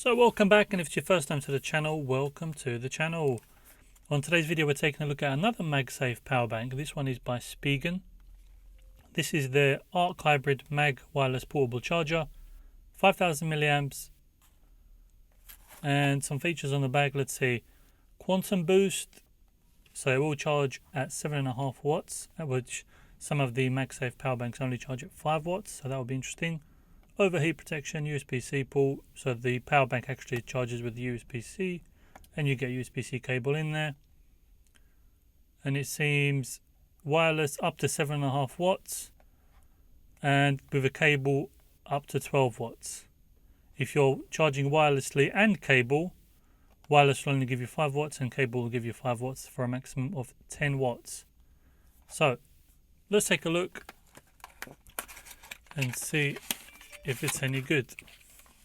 So welcome back, and if it's your first time to the channel, welcome to the channel. On today's video we're taking a look at another MagSafe power bank. This one is by Spigen. This is the ArcHybrid Mag wireless portable charger, 5000 milliamps, and some features on the back. Let's see, quantum boost, so it will charge at 7.5 watts, at which some of the MagSafe power banks only charge at 5 watts, so that will be interesting. Overheat protection, USB-C port, so the power bank actually charges with the USB-C and you get USB-C cable in there. And it seems wireless up to 7.5 watts and with a cable up to 12 watts. If you're charging wirelessly and cable, wireless will only give you 5 watts and cable will give you 5 watts for a maximum of 10 watts. So let's take a look and see if it's any good.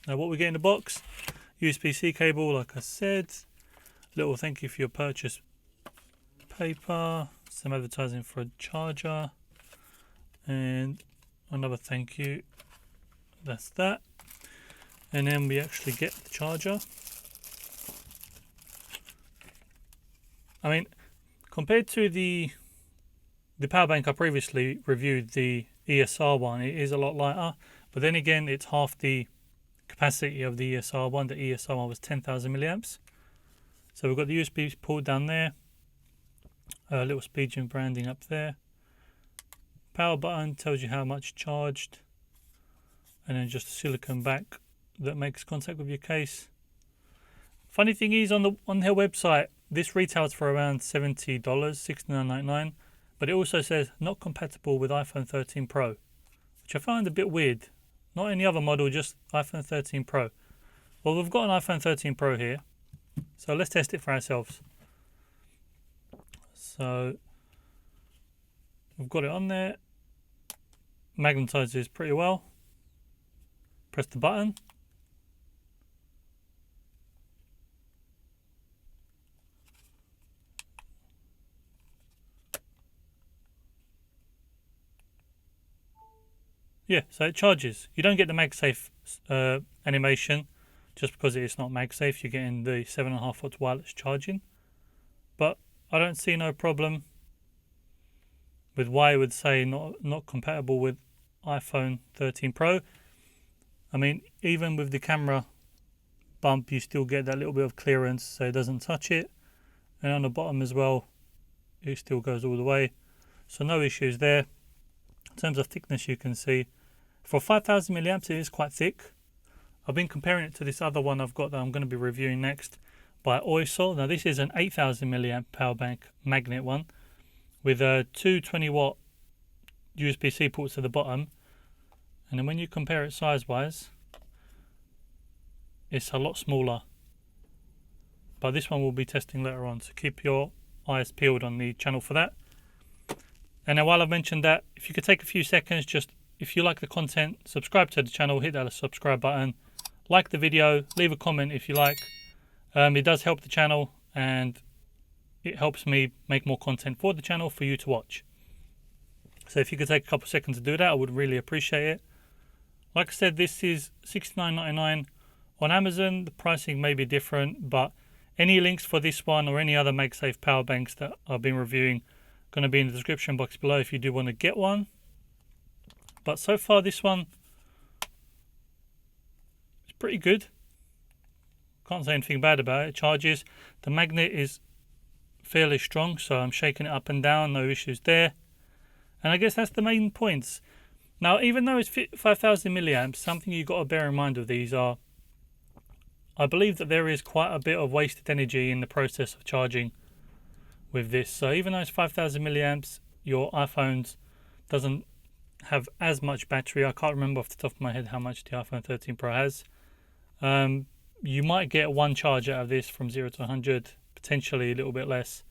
Now what we get in the box: USB-C cable, like I said, little thank you for your purchase paper, some advertising for a charger, and another thank you. That's that. And then we actually get the charger. I mean, compared to the power bank I previously reviewed, the ESR one, it is a lot lighter. But then again, it's half the capacity of the ESR one. The ESR one was 10,000 milliamps. So we've got the USB port down there, a little Spigen branding up there. Power button tells you how much charged, and then just a silicone back that makes contact with your case. Funny thing is, on their website, this retails for around $70, $69.99, but it also says not compatible with iPhone 13 Pro, which I find a bit weird. Not any other model, just iPhone 13 Pro. Well, we've got an iPhone 13 Pro here, so let's test it for ourselves. So we've got it on there, magnetizes pretty well. Press the button. Yeah, so it charges. You don't get the MagSafe animation just because it is not MagSafe. You're getting the 7.5 watts wireless charging. But I don't see no problem with why it would say not compatible with iPhone 13 Pro. I mean, even with the camera bump, you still get that little bit of clearance so it doesn't touch it. And on the bottom as well, it still goes all the way. So no issues there. In terms of thickness, you can see for 5000 milliamps, it is quite thick. I've been comparing it to this other one I've got that I'm going to be reviewing next by Oysol. Now this is an 8000 milliamp power bank magnet one with a 220 watt USB-C ports at the bottom. And then when you compare it size wise, it's a lot smaller. But this one we'll be testing later on, so keep your eyes peeled on the channel for that. And now while I've mentioned that, if you could take a few seconds, just if you like the content, subscribe to the channel, hit that subscribe button, like the video, leave a comment if you like. It does help the channel and it helps me make more content for the channel for you to watch. So if you could take a couple of seconds to do that, I would really appreciate it. Like I said, this is $69.99 on Amazon. The pricing may be different, but any links for this one or any other MagSafe power banks that I've been reviewing going to be in the description box below if you do want to get one. But so far this one is pretty good. Can't say anything bad about it. It charges. The magnet is fairly strong, so I'm shaking it up and down, no issues there. And I guess that's the main points. Now, even though it's 5000 milliamps, something you've got to bear in mind with these are, I believe that there is quite a bit of wasted energy in the process of charging with this. So even though it's 5000 milliamps, your iPhones doesn't have as much battery. I can't remember off the top of my head how much the iPhone 13 Pro has. You might get one charge out of this from 0 to 100, potentially a little bit less.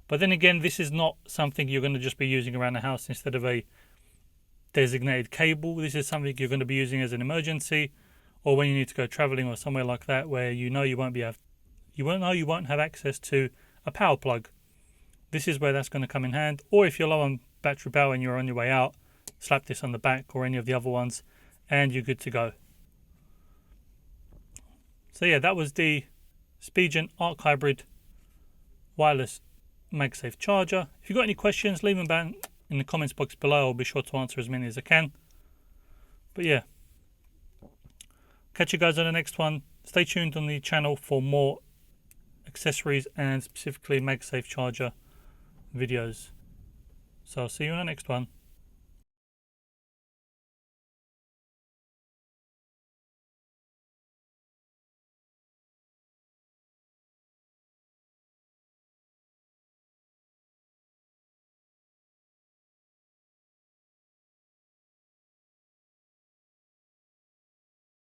But then again, this is not something you're going to just be using around the house instead of a designated cable. This is something you're going to be using as an emergency, or when you need to go traveling or somewhere like that where you know you won't have access to a power plug. This is where that's going to come in hand. Or if you're low on battery power and you're on your way out, slap this on the back or any of the other ones and you're good to go. So yeah, that was the Spigen ArcHybrid wireless MagSafe charger. If you've got any questions, leave them down in the comments box below. I'll be sure to answer as many as I can. But yeah, catch you guys on the next one. Stay tuned on the channel for more accessories and specifically MagSafe charger videos. So I'll see you on the next one.